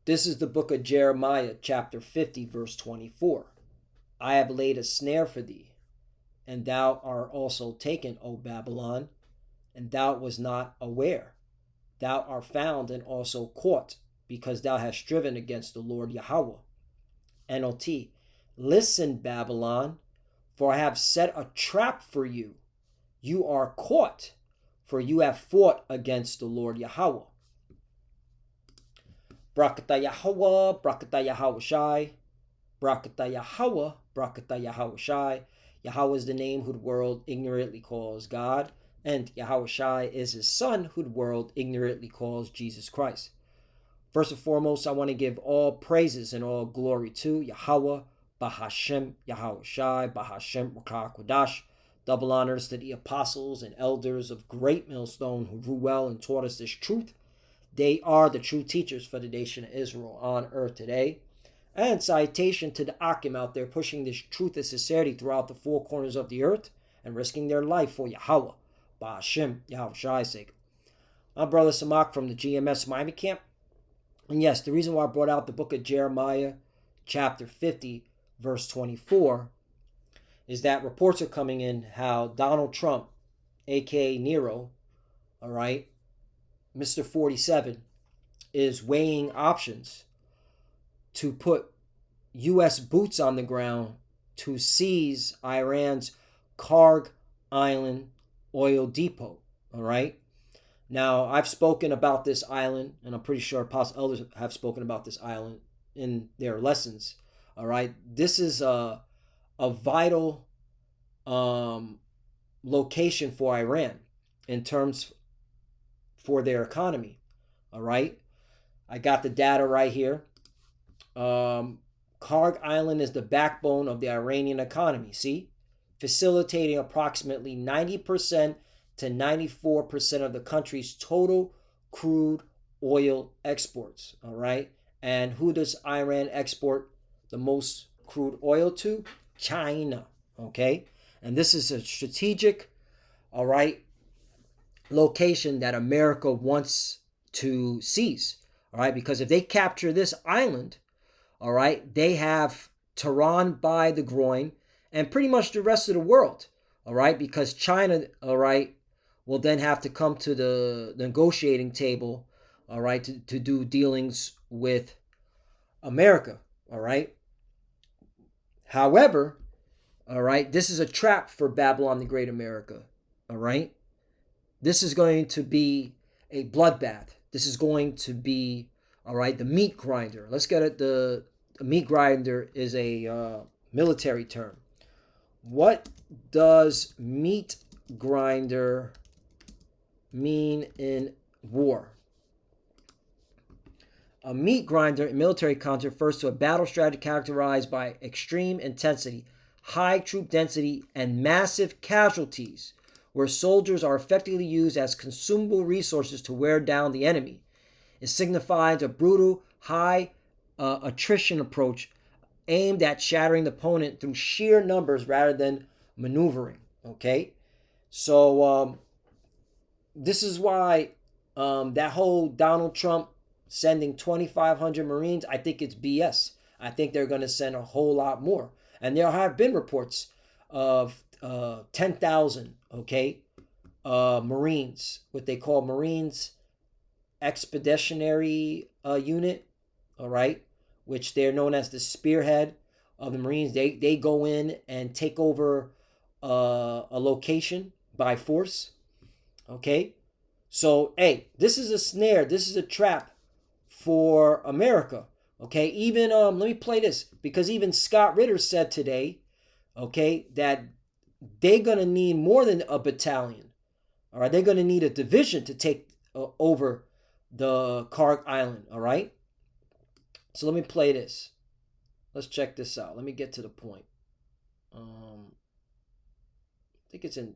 This is the book of Jeremiah, chapter 50, verse 24. I have laid a snare for thee, and thou art also taken, O Babylon, and thou was not aware. Thou art found and also caught, because thou hast striven against the Lord Yahweh. NLT, listen, Babylon, for I have set a trap for you. You are caught, for you have fought against the Lord Yahweh. Brakata Yahweh, Brakata Yahweh Shai. Brakata Yahweh, Brakata Yahweh Shai. Yahweh is the name who the world ignorantly calls God, and Yahweh Shai is his son who the world ignorantly calls Jesus Christ. First and foremost, I want to give all praises and all glory to Yahweh, Bahashem, Yahweh Shai, Bahashem, Rakah Kodash. Double honors to the apostles and elders of Great Millstone who grew well and taught us this truth. They are the true teachers for the nation of Israel on earth today. And citation to the Akim out there pushing this truth and sincerity throughout the four corners of the earth and risking their life for Yahweh, Bahashem, Yahweh Shai's sake. I'm Brother Samak from the GMS Miami camp. And yes, the reason why I brought out the book of Jeremiah, chapter 50, verse 24, is that reports are coming in how Donald Trump, aka Nero, all right, Mr. 47, is weighing options to put U.S. boots on the ground to seize Iran's Kharg Island oil depot, all right? Now, I've spoken about this island, and I'm pretty sure apostle elders have spoken about this island in their lessons, all right? This is a vital location for Iran in terms for their economy, all right? I got the data right here. Kharg Island is the backbone of the Iranian economy, see? Facilitating approximately 90% to 94% of the country's total crude oil exports, all right? And who does Iran export the most crude oil to? China, okay? And this is a strategic, all right, location that America wants to seize, all right? Because if they capture this island, all right, they have Tehran by the groin and pretty much the rest of the world, all right? Because China, all right, will then have to come to the negotiating table, all right, to do dealings with America, all right? However, all right, this is a trap for Babylon the Great America, all right? This is going to be a bloodbath. This is going to be, all right, the meat grinder. Let's get it. The meat grinder is a military term. What does meat grinder mean in war? A meat grinder in military context refers to a battle strategy characterized by extreme intensity, high troop density, and massive casualties, where soldiers are effectively used as consumable resources to wear down the enemy. It signifies a brutal, high attrition approach aimed at shattering the opponent through sheer numbers rather than maneuvering, okay? So this is why that whole Donald Trump sending 2,500 Marines, I think it's BS. I think they're going to send a whole lot more. And there have been reports of 10,000, okay, Marines, what they call Marines Expeditionary Unit, all right, which they're known as the spearhead of the Marines. They go in and take over a location by force, okay? So, hey, this is a snare. This is a trap for America, okay? Even, let me play this, because even Scott Ritter said today, okay, that they're going to need more than a battalion, all right? They're going to need a division to take over the Kharg Island, all right? So let me play this. Let's check this out. Let me get to the point. I think it's in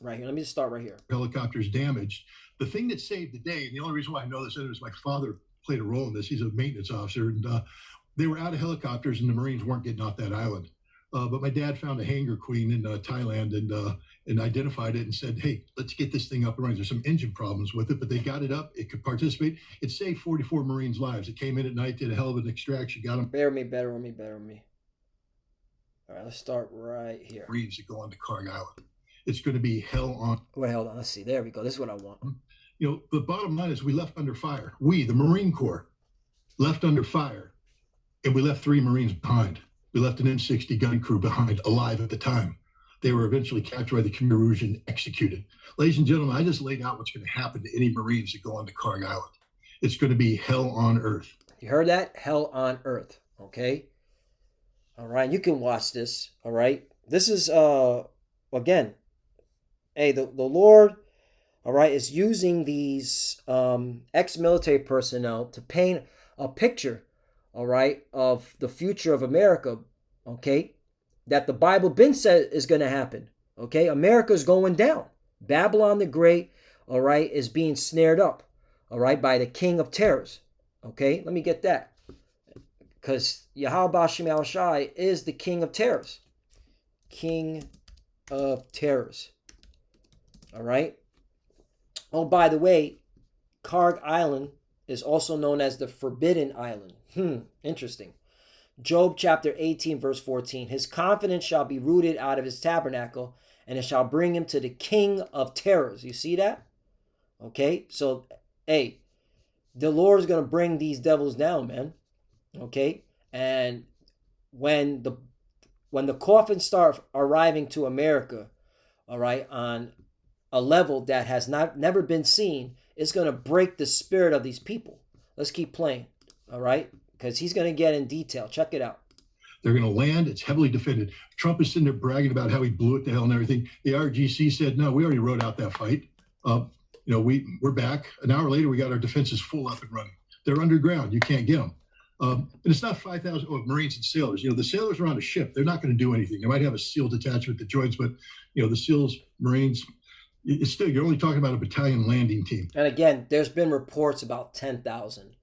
right here. Let me just start right here. Helicopters damaged. The thing that saved the day, and the only reason why I know this is my father played a role in this. He's a maintenance officer, and they were out of helicopters, and the Marines weren't getting off that island. But my dad found a hanger queen in Thailand and identified it and said, "Hey, let's get this thing up and running." There's some engine problems with it, but they got it up. It could participate. It saved 44 Marines' lives. It came in at night, did a hell of an extraction, got them. Bear with me, bear with me, bear with me. All right, let's start right here. Marines that go on to Kharg Island. It's going to be hell on. Wait, hold on. Let's see. There we go. This is what I want. You know, the bottom line is we left under fire. We, the Marine Corps, left under fire, and we left 3 Marines behind. We left an M60 gun crew behind, alive at the time. They were eventually captured by the Khmer Rouge and executed. Ladies and gentlemen, I just laid out what's going to happen to any Marines that go on to Kharg Island. It's going to be hell on earth. You heard that? Hell on earth. Okay? All right, you can watch this. All right? This is, again, hey, the Lord, all right, is using these ex-military personnel to paint a picture, all right, of the future of America, okay, that the Bible been said is going to happen, okay? America's going down. Babylon the Great, all right, is being snared up, all right, by the king of terrors, okay? Let me get that, because Yahweh Hashem Yahushai is the king of terrors. King of terrors, all right? Oh, by the way, Kharg Island is also known as the Forbidden Island. Interesting. Job chapter 18, verse 14. His confidence shall be rooted out of his tabernacle, and it shall bring him to the king of terrors. You see that? Okay, so, hey, the Lord is going to bring these devils down, man. Okay, and when the coffins start arriving to America, all right, on a level that has never been seen, it's going to break the spirit of these people. Let's keep playing, all right? Because he's going to get in detail. Check it out. They're going to land. It's heavily defended. Trump is sitting there bragging about how he blew it to hell and everything. The RGC said, no, we already rode out that fight. We're back. An hour later, we got our defenses full up and running. They're underground. You can't get them. And it's not 5,000 Marines and sailors. The sailors are on a ship. They're not going to do anything. They might have a SEAL detachment that joins, but, the SEALs, Marines, it's still, you're only talking about a battalion landing team. And again, there's been reports about 10,000,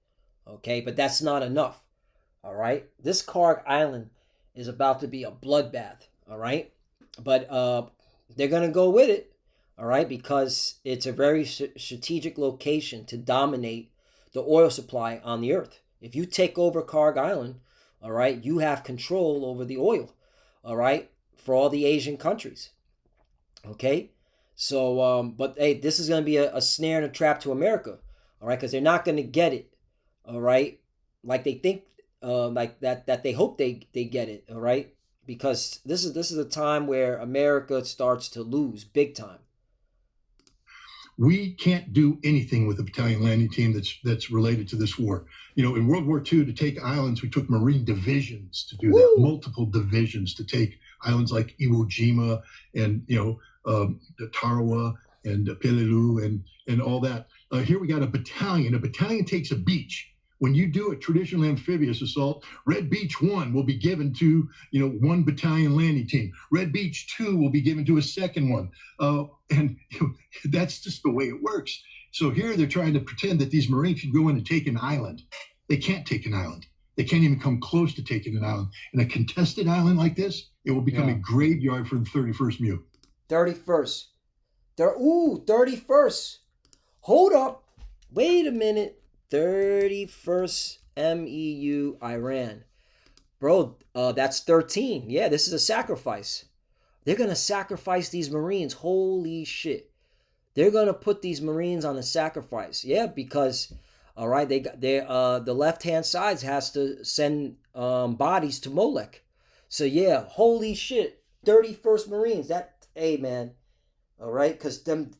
okay? But that's not enough, all right? This Kharg Island is about to be a bloodbath, all right? But they're going to go with it, all right? Because it's a very strategic location to dominate the oil supply on the earth. If you take over Kharg Island, all right, you have control over the oil, all right, for all the Asian countries, okay? So, but hey, this is going to be a snare and a trap to America, all right? Because they're not going to get it, all right? Like they think, like that they hope they get it, all right? Because this is a time where America starts to lose big time. We can't do anything with a battalion landing team that's related to this war. In World War II, to take islands, we took Marine divisions to do that, multiple divisions to take islands like Iwo Jima and, Tarawa and Peleliu and all that. Here we got a battalion. A battalion takes a beach. When you do a traditional amphibious assault, Red Beach 1 will be given to, 1 battalion landing team. Red Beach 2 will be given to a second one. And that's just the way it works. So here they're trying to pretend that these Marines can go in and take an island. They can't take an island. They can't even come close to taking an island. In a contested island like this, it will become a graveyard for the 31st MEU. 31st. 31st. Hold up. Wait a minute. 31st MEU Iran. Bro, that's 13. Yeah, this is a sacrifice. They're going to sacrifice these Marines. Holy shit. They're going to put these Marines on a sacrifice. Yeah, because, all right, the left-hand side has to send bodies to Molech. So, yeah, holy shit. 31st Marines. Hey, man. All right, because them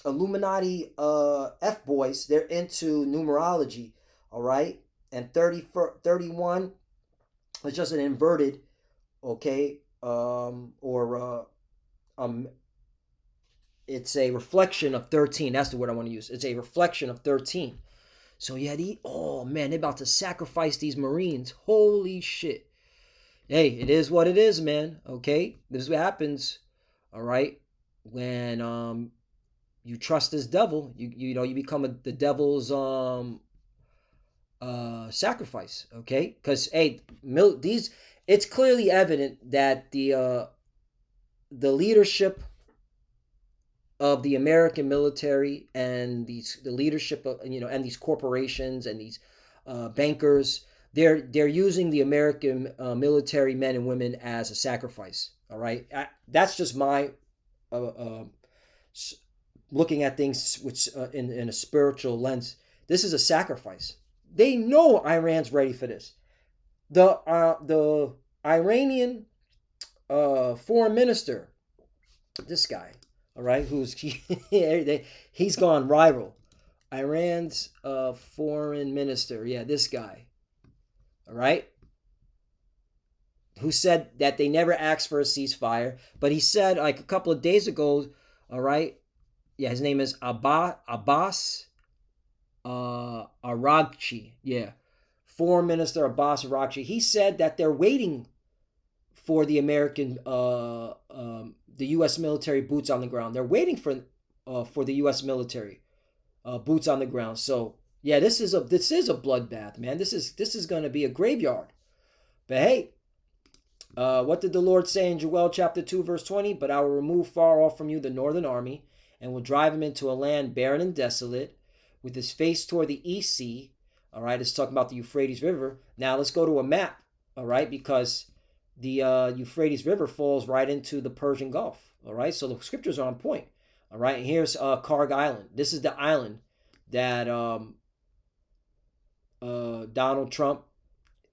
Illuminati F-boys, they're into numerology, all right? And 31 is just an inverted, okay, it's a reflection of 13. That's the word I want to use. It's a reflection of 13. So yeah, they're about to sacrifice these Marines. Holy shit. Hey, it is what it is, man, okay? This is what happens, all right? When you trust this devil, you become the devil's sacrifice, okay? Because hey, it's clearly evident that the leadership of the American military and the leadership of, and these corporations and these bankers, they're using the American military men and women as a sacrifice. All right, that's just my uh, uh, looking at things which in a spiritual lens. This is a sacrifice. They know Iran's ready for this. The Iranian foreign minister, this guy, all right, he's gone rival. Iran's foreign minister, yeah, this guy, all right, who said that they never asked for a ceasefire, but he said like a couple of days ago, all right, yeah, his name is Abbas Aragchi, yeah, foreign minister Abbas Aragchi. He said that they're waiting for the American, the U.S. military boots on the ground. They're waiting for the U.S. military boots on the ground. So yeah, this is a bloodbath, man. This is going to be a graveyard. But hey, what did the Lord say in Joel chapter 2, verse 20? But I will remove far off from you the northern army, and will drive him into a land barren and desolate, with his face toward the east sea. All right, it's talking about the Euphrates River. Now let's go to a map. All right, because the Euphrates River falls right into the Persian Gulf. All right, so the scriptures are on point. All right, and here's Kharg Island. This is the island that Donald Trump,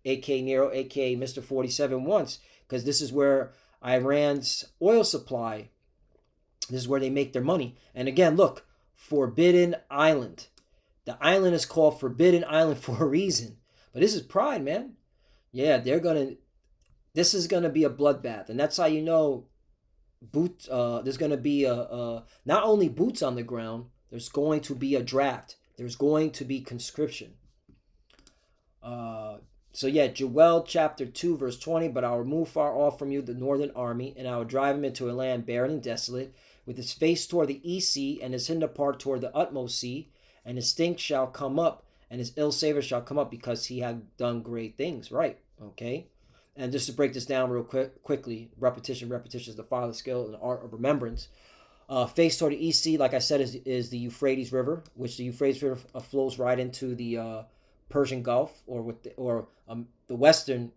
aka Nero, aka Mr. 47, wants, because this is where Iran's oil supply. This is where they make their money. And again, look, Forbidden Island. The island is called Forbidden Island for a reason. But this is pride, man. Yeah, this is gonna be a bloodbath, and that's how you know there's gonna be not only boots on the ground. There's going to be a draft. There's going to be conscription. So yeah, Joel chapter 2, verse 20, but I'll remove far off from you the northern army, and I will drive him into a land barren and desolate, with his face toward the east sea, and his hinder part toward the utmost sea, and his stink shall come up, and his ill savor shall come up, because he had done great things. Right, okay? And just to break this down real quickly, repetition is the father's skill and the art of remembrance. Face toward the east sea, like I said, is the Euphrates River, which the Euphrates River flows right into the Persian Gulf, or the Western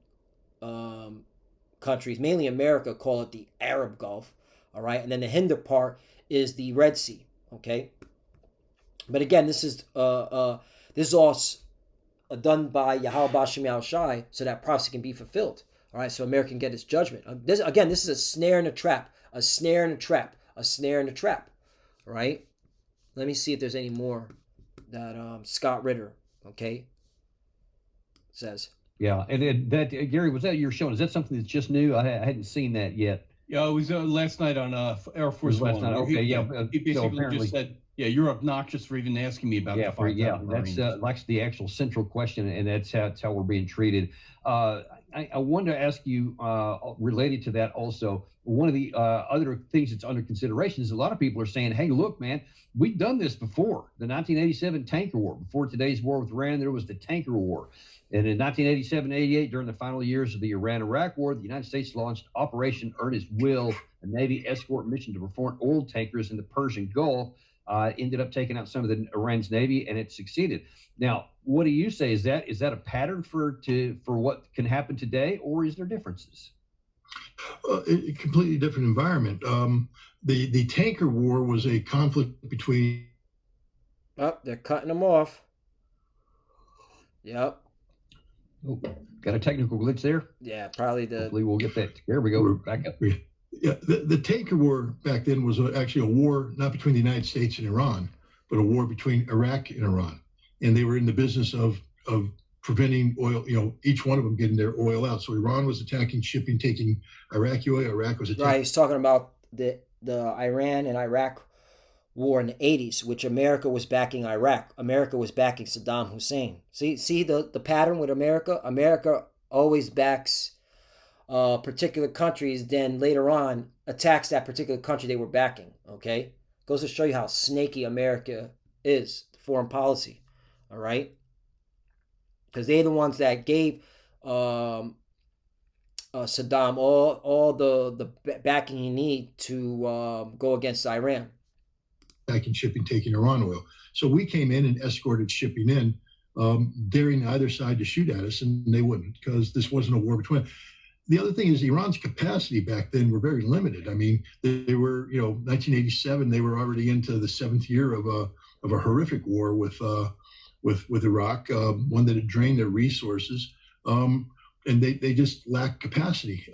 countries, mainly America, call it the Arab Gulf. All right, and then the hinder part is the Red Sea. Okay, but again, this is all done by Yahweh Bashem Yahushai, so that prophecy can be fulfilled. All right, so America can get its judgment. This is a snare and a trap, a snare and a trap, a snare and a trap. All right, let me see if there's any more that Scott Ritter, okay, says. Yeah, and that Gary, was that you're showing? Is that something that's just new? I hadn't seen that yet. Yeah, it was last night on Air Force One. Okay, he basically so just said, "Yeah, you're obnoxious for even asking me about the 5,000 that's Marines." like the actual central question, and that's how we're being treated. I wanted to ask you, related to that also, one of the other things that's under consideration is a lot of people are saying, hey, look, man, we've done this before. The 1987 tanker war. Before today's war with Iran, there was the tanker war. And in 1987-88, during the final years of the Iran-Iraq War, the United States launched Operation Earnest Will, a Navy escort mission to perform oil tankers in the Persian Gulf. Ended up taking out some of the Iran's Navy, and it succeeded. Now, what do you say? Is that a pattern for what can happen today, or is there differences? A completely different environment. The tanker war was a conflict between. Oh, they're cutting them off. Yep. Oh, got a technical glitch there. Yeah, probably the. Hopefully, we'll get that. There we go. Back up. Yeah, the tanker war back then was actually a war not between the United States and Iran, but a war between Iraq and Iran, and they were in the business of preventing oil. Each one of them getting their oil out. So Iran was attacking shipping, taking Iraqi oil. Iraq was attacking. Right, he's talking about the Iran and Iraq war in the 80s, which America was backing Iraq. America was backing Saddam Hussein. See the pattern with America? America always backs particular countries, then later on attacks that particular country they were backing. Okay? Goes to show you how snaky America is, foreign policy. All right? Because they're the ones that gave Saddam all the backing he need to go against Iran. Backing shipping, taking Iran oil. So we came in and escorted shipping in, daring either side to shoot at us, and they wouldn't, because this wasn't a war between. The other thing is Iran's capacity back then were very limited. I mean, they were, 1987, they were already into the seventh year of a horrific war with Iraq, one that had drained their resources. And they just lack capacity.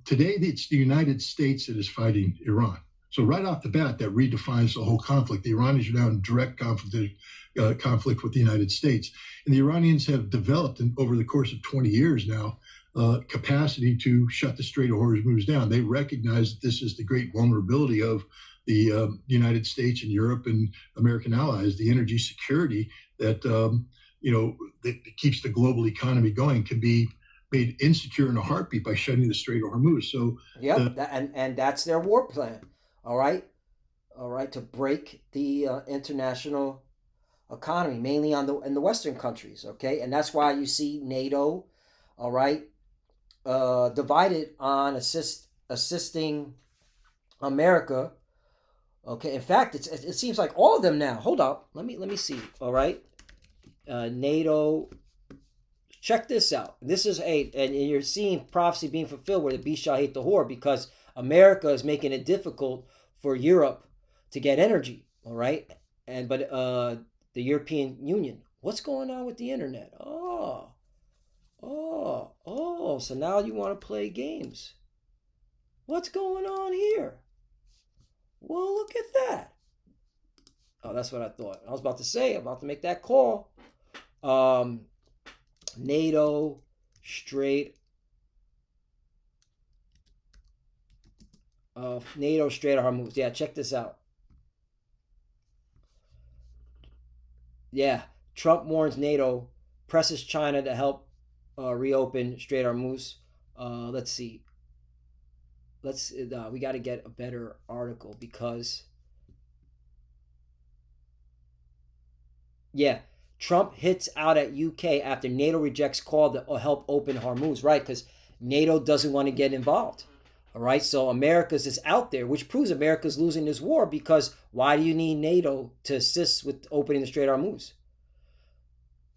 Today, it's the United States that is fighting Iran. So right off the bat, that redefines the whole conflict. The Iranians are now in direct conflict with the United States. And the Iranians have developed, over the course of 20 years now, capacity to shut the Strait of Hormuz down. They recognize that this is the great vulnerability of the United States and Europe and American allies. The energy security that that keeps the global economy going can be made insecure in a heartbeat by shutting the Strait of Hormuz. So and that's their war plan. All right, to break the international economy, mainly in the Western countries. Okay, and that's why you see NATO, all right, divided on assisting America. Okay, in fact, it seems like all of them now. Hold up, let me see. All right, NATO. Check this out. This is and you're seeing prophecy being fulfilled where the beast shall hate the whore, because America is making it difficult for Europe to get energy. All right, but the European Union. What's going on with the internet? So now you want to play games. What's going on here? Well, look at that. Oh, that's what I thought. I was about to say, I'm about to make that call. NATO Strait of Hormuz. Yeah, check this out. Yeah, Trump warns NATO, presses China to help reopen Strait of Hormuz. Let's see. We got to get a better article because. Yeah, Trump hits out at UK after NATO rejects call to help open Hormuz, right? Because NATO doesn't want to get involved. All right, so America's is out there, which proves America's losing this war, because why do you need NATO to assist with opening the Strait of Hormuz?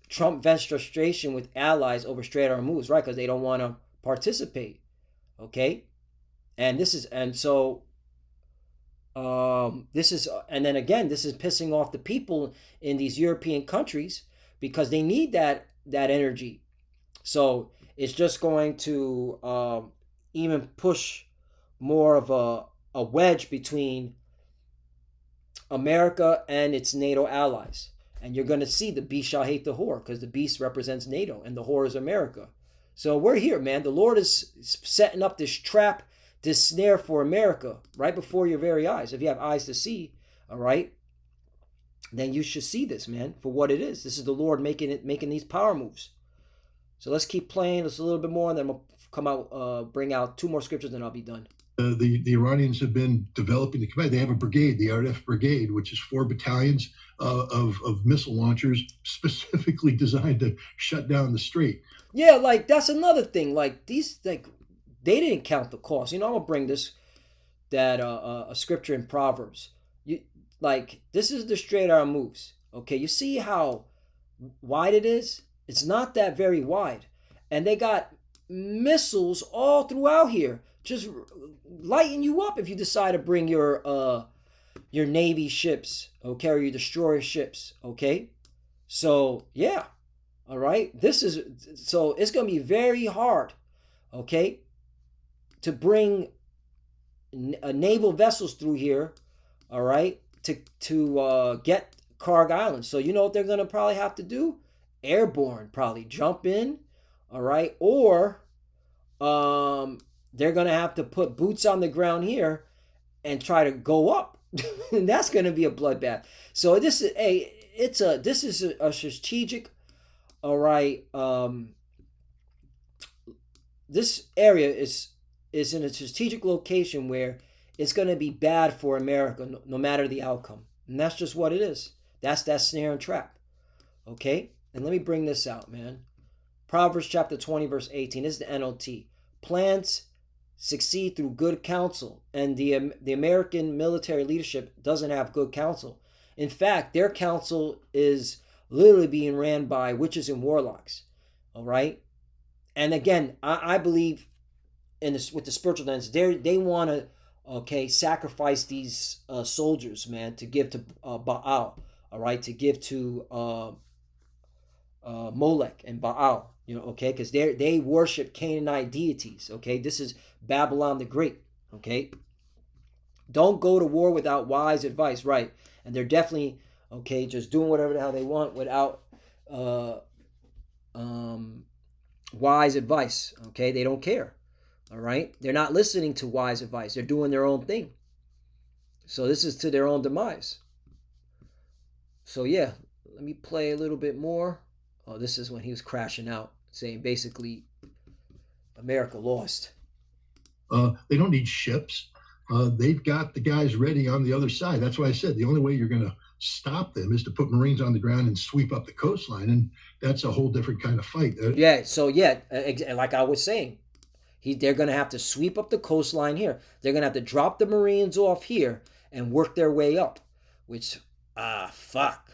Trump vents frustration with allies over Strait of Hormuz, right? Because they don't want to participate. Okay, and this is pissing off the people in these European countries because they need that energy. So it's just going to even push more of a wedge between America and its NATO allies. And you're going to see the beast shall hate the whore, because the beast represents NATO and the whore is America. So we're here, man. The Lord is setting up this trap, this snare for America right before your very eyes. If you have eyes to see, all right, then you should see this, man, for what it is. This is the Lord making these power moves. So let's keep playing just a little bit more, and then we'll come out, bring out two more scriptures, and I'll be done. The Iranians have been developing the command. They have a brigade, the RF Brigade, which is 4 battalions of missile launchers specifically designed to shut down the strait. Yeah, like that's another thing. Like these, like they didn't count the cost. I'm gonna bring a scripture in Proverbs. This is the Strait of Hormuz. Okay, you see how wide it is? It's not that very wide, and they got missiles all throughout here, just lighting you up if you decide to bring your Navy ships, okay, or your destroyer ships, okay. So yeah, all right. So it's gonna be very hard, okay, to bring naval vessels through here, all right, to get Kharg Island. So you know what they're gonna probably have to do? Airborne, probably jump in, all right, or they're gonna have to put boots on the ground here and try to go up, and that's gonna be a bloodbath. So this is a strategic, all right. This area is in a strategic location where it's gonna be bad for America, no matter the outcome, and that's just what it is. That's that snare and trap, okay. And let me bring this out, man. Proverbs chapter 20, verse 18. This is the NLT. plans succeed through good counsel, and the American military leadership doesn't have good counsel. In fact, their counsel is literally being ran by witches and warlocks. All right, and again, I believe in this with the spiritual lens. They want to sacrifice these soldiers, man, to give to Baal. All right, to give to Molech and Baal. Because they worship Canaanite deities. Okay, this is Babylon the Great. Okay, don't go to war without wise advice, right? And they're definitely just doing whatever the hell they want without wise advice. Okay, they don't care. All right, they're not listening to wise advice. They're doing their own thing. So this is to their own demise. So yeah, let me play a little bit more. Oh, this is when he was crashing out, saying basically America lost. They don't need ships. They've got the guys ready on the other side. That's why I said the only way you're going to stop them is to put Marines on the ground and sweep up the coastline, and that's a whole different kind of fight. Like I was saying, they're going to have to sweep up the coastline here. They're going to have to drop the Marines off here and work their way up, which, fuck.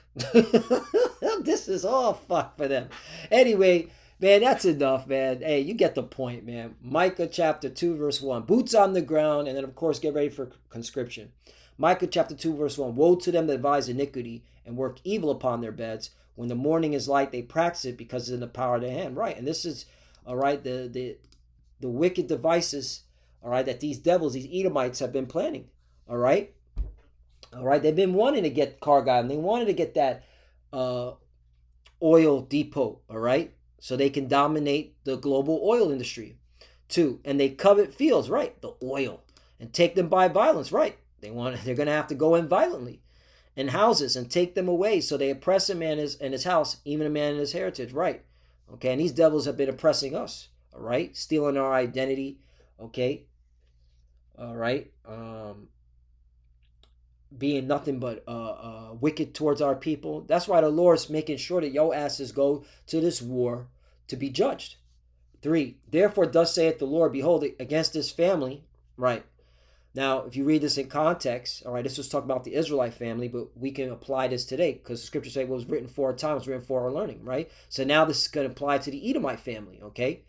This is all fuck for them. Anyway, man, that's enough, man. Hey, you get the point, man. Micah chapter 2, verse 1. Boots on the ground, and then, of course, get ready for conscription. Micah chapter 2, verse 1. Woe to them that devise iniquity and work evil upon their beds. When the morning is light, they practice it because it's in the power of their hand. Right, and this is, all right, the wicked devices, all right, that these devils, these Edomites have been planning, all right? All right, they've been wanting to get Kharg Island. They wanted to get that oil depot, all right? So they can dominate the global oil industry, too. And they covet fields, right? The oil. And take them by violence, right? They're going to have to go in violently. And houses and take them away. So they oppress a man in his house, even a man in his heritage, right? Okay, and these devils have been oppressing us, all right? Stealing our identity, okay? All right? Being nothing but wicked towards our people. That's why the Lord's making sure that your asses go to this war to be judged. 3, therefore thus saith the Lord, behold, against this family, right? Now, if you read this in context, all right, this was talking about the Israelite family, but we can apply this today because the scripture says what was written for our time was written for our learning, right? So now this is going to apply to the Edomite family, okay?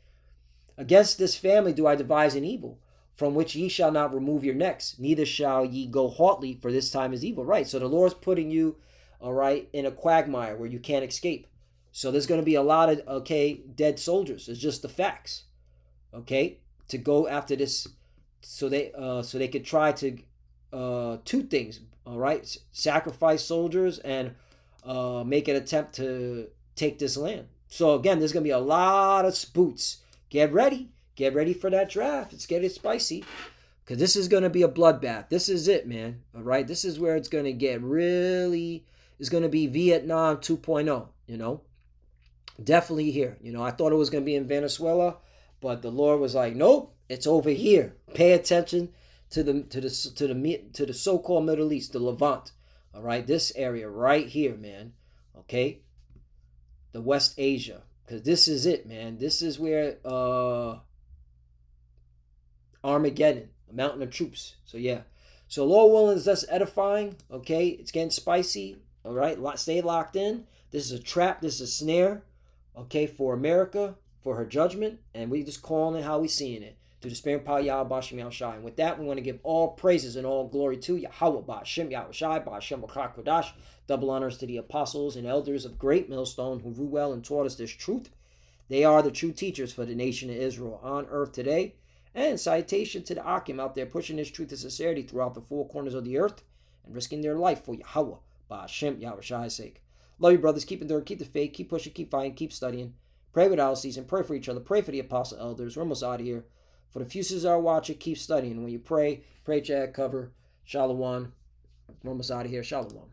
Against this family do I devise an evil, from which ye shall not remove your necks, neither shall ye go haughtily, for this time is evil. Right, so the Lord's putting you, all right, in a quagmire where you can't escape. So there's going to be a lot of, dead soldiers. It's just the facts, okay, to go after this, so they could try to, 2 things, all right, sacrifice soldiers and make an attempt to take this land. So again, there's going to be a lot of spoots. Get ready. Get ready for that draft. It's getting spicy because this is going to be a bloodbath. This is it, man. All right. This is where it's going to get really, it's going to be Vietnam 2.0, Definitely here. I thought it was going to be in Venezuela, but the Lord was like, nope, it's over here. Pay attention to the so-called Middle East, the Levant. All right. This area right here, man. Okay. The West Asia. Because this is it, man. This is where Armageddon, a mountain of troops. So yeah. So Lord willing is thus edifying. Okay. It's getting spicy. All right. Stay locked in. This is a trap. This is a snare. Okay. For America, for her judgment. And we just calling it how we seeing it. Through the spirit and power of Yahweh B'Shem Yahushai. And with that, we want to give all praises and all glory to Yahweh B'Shem Yahushai, B'Shem Kodash. Double honors to the apostles and elders of Great Millstone who grew well and taught us this truth. They are the true teachers for the nation of Israel on earth today. And citation to the Akim out there pushing this truth and sincerity throughout the 4 corners of the earth and risking their life for Yahweh B'Shem Yahushai's sake. Love you, brothers. Keep enduring, keep the faith, keep pushing, keep fighting, keep studying. Pray without ceasing. Pray for each other. Pray for the apostle elders. We're almost out of here. For the few sisters are watching, keep studying. When you pray, pray, chat, cover. Shalom. We're almost out of here. Shalom.